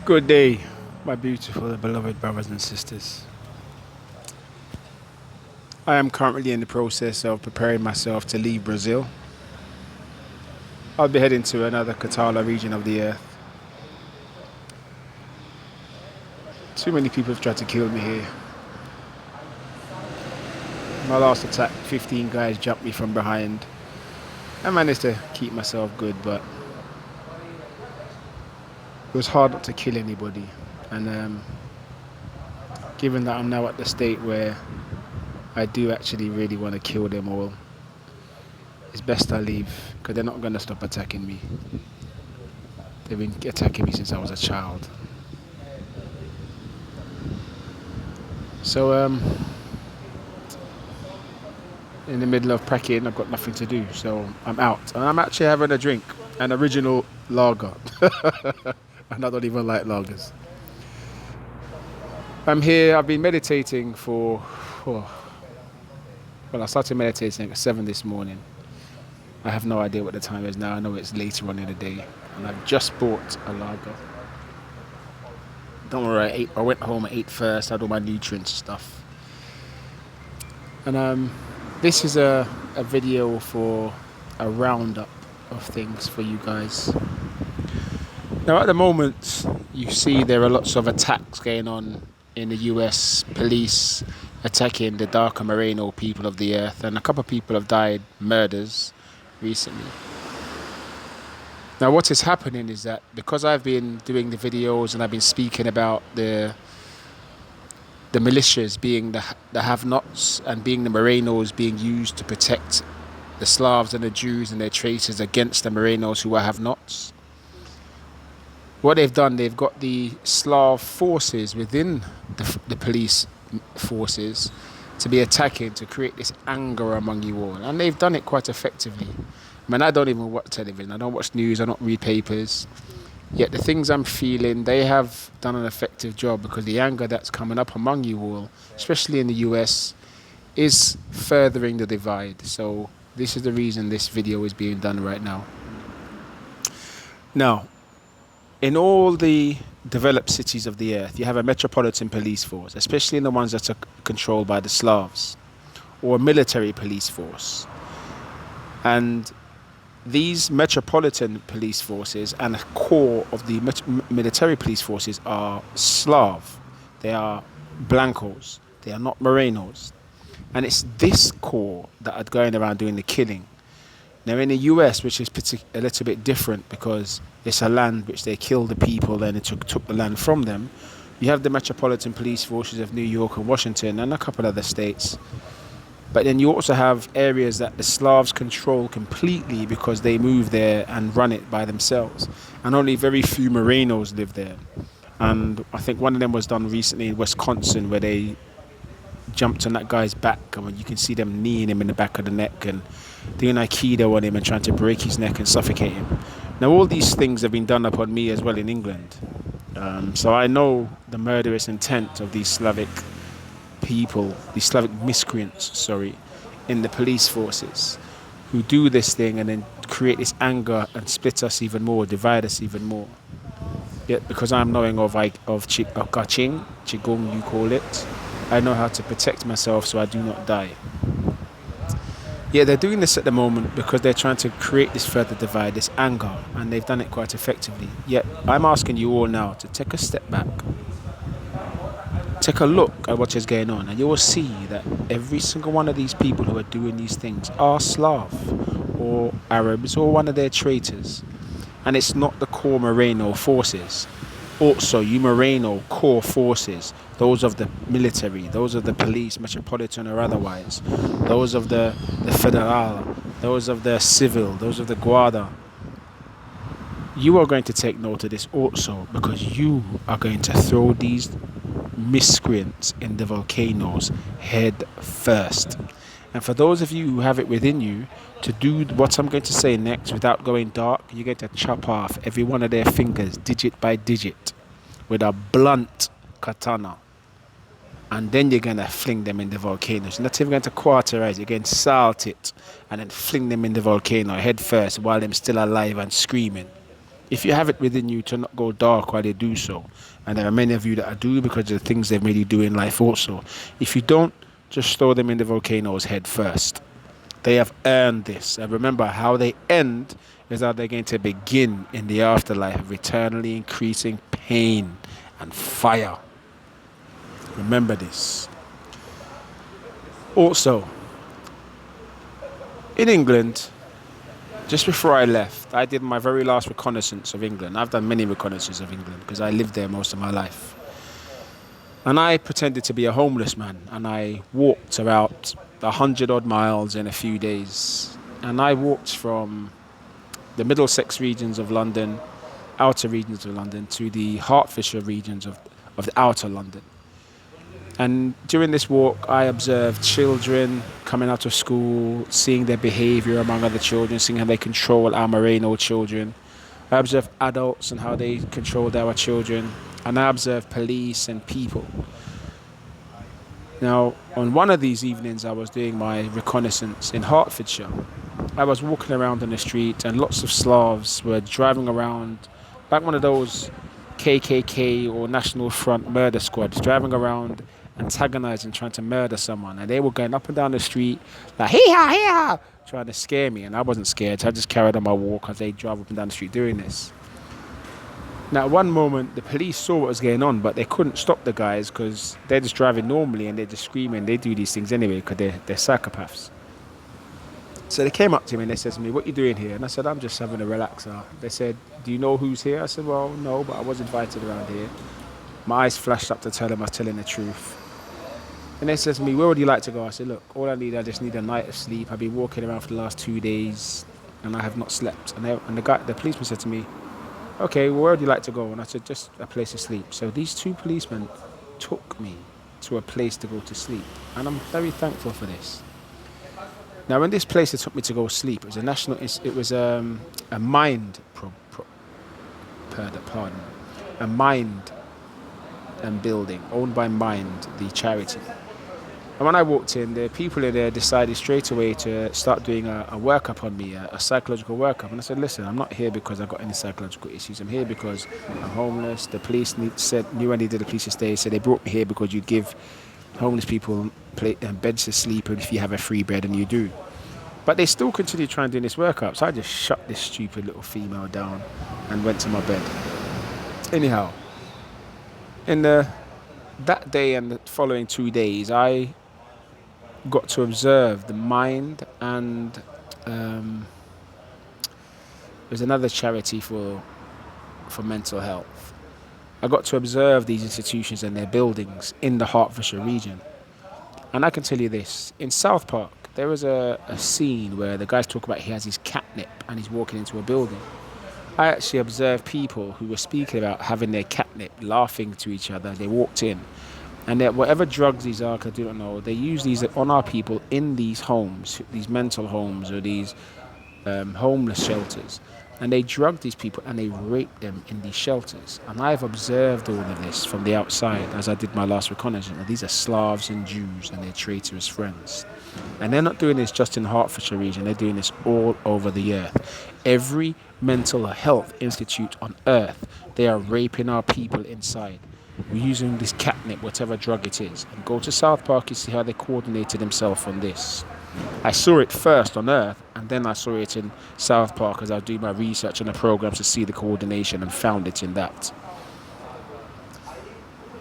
Good day, my beautiful and beloved brothers and sisters. I am currently in the process of preparing myself to leave Brazil. I'll be heading to another Catala region of the earth. Too many people have tried to kill me here. My last attack, 15 guys jumped me from behind. I managed to keep myself good, but it was hard not to kill anybody. And given that I'm now at the state where I do actually really want to kill them all, it's best I leave, because they're not going to stop attacking me. They've been attacking me since I was a child. So in the middle of packing, I've got nothing to do, so I'm out. And I'm actually having a drink, an original lager. And I don't even like lagers. I'm here, I've been meditating I started meditating at 7 this morning. I have no idea what the time is now. I know it's later on in the day. And I've just bought a lager. Don't worry, I went home at 8 first, had all my nutrients stuff. And this is a video for a roundup of things for you guys. Now at the moment, you see there are lots of attacks going on in the US, police attacking the darker Moreno people of the earth, and a couple of people have died, murders, recently. Now what is happening is that because I've been doing the videos and I've been speaking about the militias being the have-nots and being the Morenos being used to protect the Slavs and the Jews and their traitors against the Morenos who are have-nots, what they've done, they've got the Slav forces within the police forces to be attacking, to create this anger among you all. And they've done it quite effectively. I mean, I don't even watch television, I don't watch news, I don't read papers. Yet the things I'm feeling, they have done an effective job, because the anger that's coming up among you all, especially in the US, is furthering the divide. So this is the reason this video is being done right now. Now, in all the developed cities of the earth, you have a metropolitan police force, especially in the ones that are controlled by the Slavs, or a military police force. And these metropolitan police forces and a core of the military police forces are Slav. They are Blancos. They are not Morenos. And it's this core that are going around doing the killing. Now in the US, which is a little bit different because it's a land which they killed the people and it took the land from them, you have the metropolitan police forces of New York and Washington and a couple other states. But then you also have areas that the Slavs control completely because they move there and run it by themselves. And only very few Morenos live there. And I think one of them was done recently in Wisconsin, where they jumped on that guy's back, and you can see them kneeing him in the back of the neck and doing aikido on him and trying to break his neck and suffocate him. Now all these things have been done upon me as well in England. So I know the murderous intent of these Slavic people, these Slavic miscreants, in the police forces, who do this thing and then create this anger and split us even more, divide us even more. Yet because I'm knowing of Qigong, you call it, I know how to protect myself so I do not die. Yeah, they're doing this at the moment because they're trying to create this further divide, this anger, and they've done it quite effectively. Yet I'm asking you all now to take a step back, take a look at what is going on, and you will see that every single one of these people who are doing these things are Slav or Arabs or one of their traitors. And it's not the core Moreno forces. Also, you Moreno core forces, those of the military, those of the police, metropolitan or otherwise, those of the federal, those of the civil, those of the guarda, you are going to take note of this also, because you are going to throw these miscreants in the volcanoes head first. And for those of you who have it within you to do what I'm going to say next without going dark, you're going to chop off every one of their fingers, digit by digit, with a blunt katana. And then you're going to fling them in the volcanoes. You're not even going to cauterize, you're going to salt it and then fling them in the volcano head first while they're still alive and screaming. If you have it within you to not go dark while they do so, and there are many of you that are do because of the things they've made you do in life also, if you don't, just throw them in the volcano's head first. They have earned this. And remember, how they end is how they're going to begin in the afterlife of eternally increasing pain and fire. Remember this. Also, in England, just before I left, I did my very last reconnaissance of England. I've done many reconnaissances of England because I lived there most of my life. And I pretended to be a homeless man, and I walked about 100 odd miles in a few days. And I walked from the Middlesex regions of London, outer regions of London, to the Hertfordshire regions of the outer London. And during this walk, I observed children coming out of school, seeing their behavior among other children, seeing how they control our Moreno children. I observed adults and how they controlled our children. And I observed police and people. Now, on one of these evenings, I was doing my reconnaissance in Hertfordshire. I was walking around on the street, and lots of Slavs were driving around like one of those KKK or National Front murder squads, driving around antagonizing, trying to murder someone. And they were going up and down the street like, hee-haw, hee-haw, trying to scare me. And I wasn't scared, so I just carried on my walk as they drive up and down the street doing this. Now, at one moment, the police saw what was going on, but they couldn't stop the guys because they're just driving normally and they're just screaming. They do these things anyway because they're psychopaths. So they came up to me and they said to me, "What are you doing here?" And I said, "I'm just having a relaxer." They said, "Do you know who's here?" I said, "Well, no, but I was invited around here." My eyes flashed up to tell them I was telling the truth. And they said to me, "Where would you like to go?" I said, "Look, I just need a night of sleep. I've been walking around for the last 2 days and I have not slept." And the policeman said to me, "Okay, well, where would you like to go?" And I said, "Just a place to sleep." So these two policemen took me to a place to go to sleep. And I'm very thankful for this. Now, in this place they took me to go sleep, it was a mind building owned by Mind, the charity. And when I walked in, the people in there decided straight away to start doing a workup on me, a psychological workup. And I said, "Listen, I'm not here because I've got any psychological issues. I'm here because I'm homeless. The police knew I needed a place to stay, so they brought me here because you give homeless people beds to sleep and if you have a free bed, and you do." But they still continued trying to do this workup. So I just shut this stupid little female down and went to my bed. Anyhow, that day and the following 2 days, I got to observe the Mind and there's another charity for mental health. I got to observe these institutions and their buildings in the Hertfordshire region. And I can tell you this, in South Park, there was a scene where the guys talk about he has his catnip and he's walking into a building. I actually observed people who were speaking about having their catnip, laughing to each other. They walked in. And that whatever drugs these are, 'cause I don't know, they use these on our people in these homes, these mental homes or these homeless shelters. And they drug these people and they rape them in these shelters. And I've observed all of this from the outside as I did my last reconnaissance. And these are Slavs and Jews and their traitorous friends. And they're not doing this just in the Hertfordshire region, they're doing this all over the earth. Every mental health institute on earth, they are raping our people inside. We're using this catnip, whatever drug it is. And go to South Park, you see how they coordinated themselves on this. I saw it first on Earth, and then I saw it in South Park as I do my research on the programs to see the coordination, and found it in that.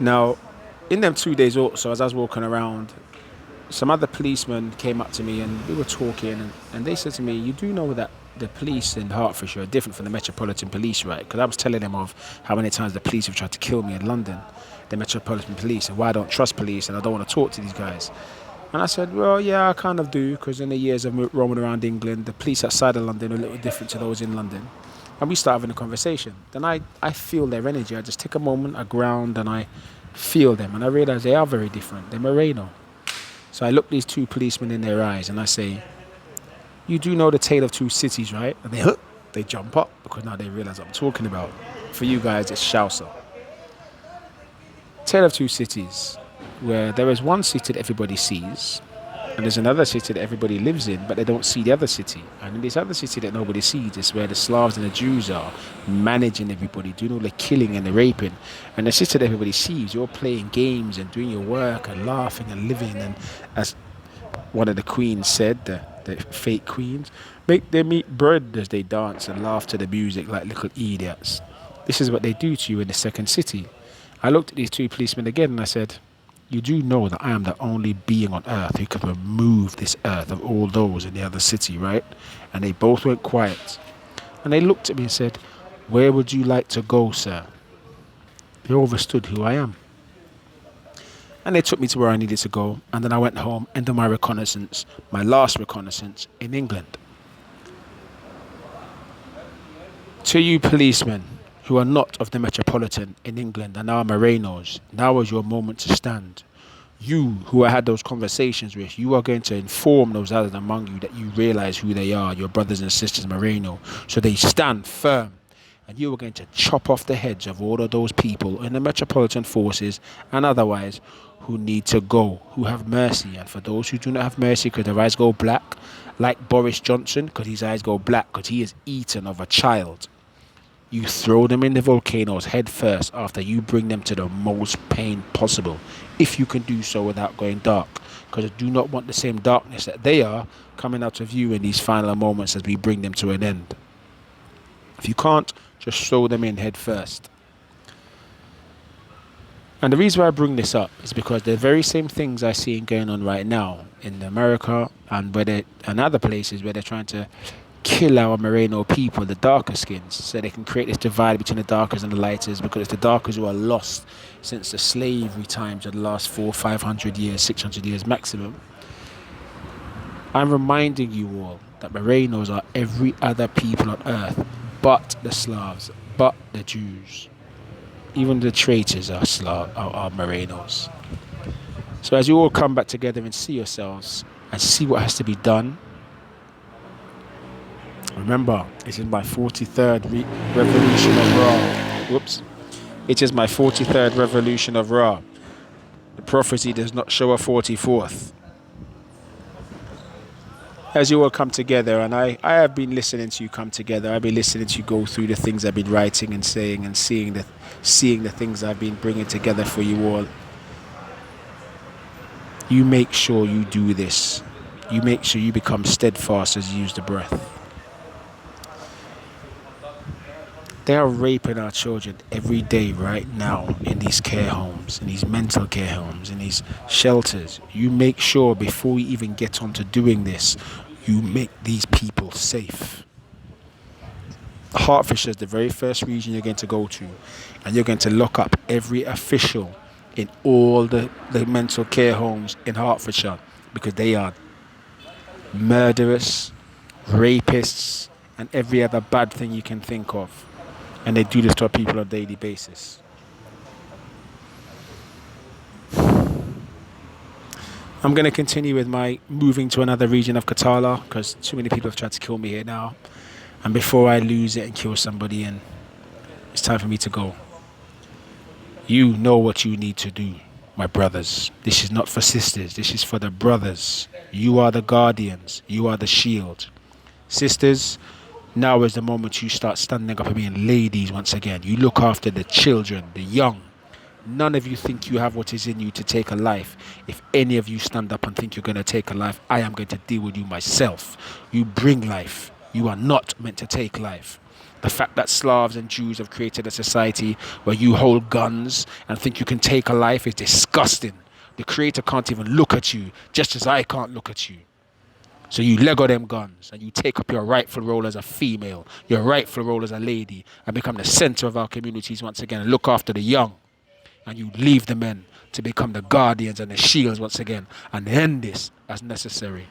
Now, in them 2 days also, as I was walking around, some other policemen came up to me and we were talking, and they said to me, "You do know that the police in Hertfordshire are different from the Metropolitan Police, right?" Because I was telling them of how many times the police have tried to kill me in London, the Metropolitan Police, and why I don't trust police and I don't want to talk to these guys. And I said, "Well, yeah, I kind of do, because in the years of roaming around England, the police outside of London are a little different to those in London." And we start having a conversation. Then I feel their energy. I just take a moment, I ground, and I feel them. And I realize they are very different. They're Moreno. So I look these two policemen in their eyes and I say, "You do know the Tale of Two Cities, right?" And they jump up because now they realize what I'm talking about. For you guys, it's Shausa. Tale of Two Cities, where there is one city that everybody sees, And there's another city that everybody lives in, but they don't see the other city. And in this other city that nobody sees is where the Slavs and the Jews are managing everybody, doing all the killing and the raping. And the city that everybody sees, you're playing games and doing your work and laughing and living. And as one of the queens said, the fake queens, make them eat bread as they dance and laugh to the music like little idiots. This is what they do to you in the second city. I looked at these two policemen again and I said, you do know that I am the only being on earth who can remove this earth of all those in the other city, right? And they both went quiet. And they looked at me and said, where would you like to go, sir? They understood who I am. And they took me to where I needed to go. And then I went home and did my reconnaissance, my last reconnaissance in England. To you policemen who are not of the Metropolitan in England and are Morenos, now is your moment to stand. You who I had those conversations with, you are going to inform those others among you that you realize who they are, your brothers and sisters Moreno, so they stand firm. And you are going to chop off the heads of all of those people in the Metropolitan forces and otherwise who need to go, who have mercy. And for those who do not have mercy because their eyes go black, like Boris Johnson, because his eyes go black because he is eaten of a child, you throw them in the volcanoes head first after you bring them to the most pain possible, if you can do so without going dark, because I do not want the same darkness that they are coming out of you in these final moments as we bring them to an end. If you can't, just throw them in head first. And the reason why I bring this up is because the very same things I see going on right now in America and other places where they're trying to kill our Moreno people, the darker skins, so they can create this divide between the darkers and the lighters, because it's the darkers who are lost since the slavery times of the last 400-500 years, 600 years maximum. I'm reminding you all that Morenos are every other people on earth but the Slavs, but the Jews. Even the traitors are Morenos. So as you all come back together and see yourselves and see what has to be done, remember, it is my 43rd revolution of Ra. Whoops. It is my 43rd revolution of Ra. The prophecy does not show a 44th. As you all come together, and I have been listening to you come together, I've been listening to you go through the things I've been writing and saying and seeing the things I've been bringing together for you all. You make sure you do this. You make sure you become steadfast as you use the breath. They are raping our children every day right now in these care homes, in these mental care homes, in these shelters. You make sure before we even get on to doing this, you make these people safe. Hertfordshire is the very first region you're going to go to, and you're going to lock up every official in all the mental care homes in Hertfordshire, because they are murderers, rapists, and every other bad thing you can think of. And they do this to our people on a daily basis. I'm going to continue with my moving to another region of Katala, because too many people have tried to kill me here now. And before I lose it and kill somebody, and it's time for me to go. You know what you need to do, my brothers. This is not for sisters. This is for the brothers. You are the guardians. You are the shield. Sisters, now is the moment you start standing up and being ladies once again. You look after the children, the young. None of you think you have what is in you to take a life. If any of you stand up and think you're going to take a life, I am going to deal with you myself. You bring life. You are not meant to take life. The fact that Slavs and Jews have created a society where you hold guns and think you can take a life is disgusting. The Creator can't even look at you, just as I can't look at you. So you Lego them guns and you take up your rightful role as a female, your rightful role as a lady, and become the center of our communities once again and look after the young. And you leave the men to become the guardians and the shields once again and end this as necessary.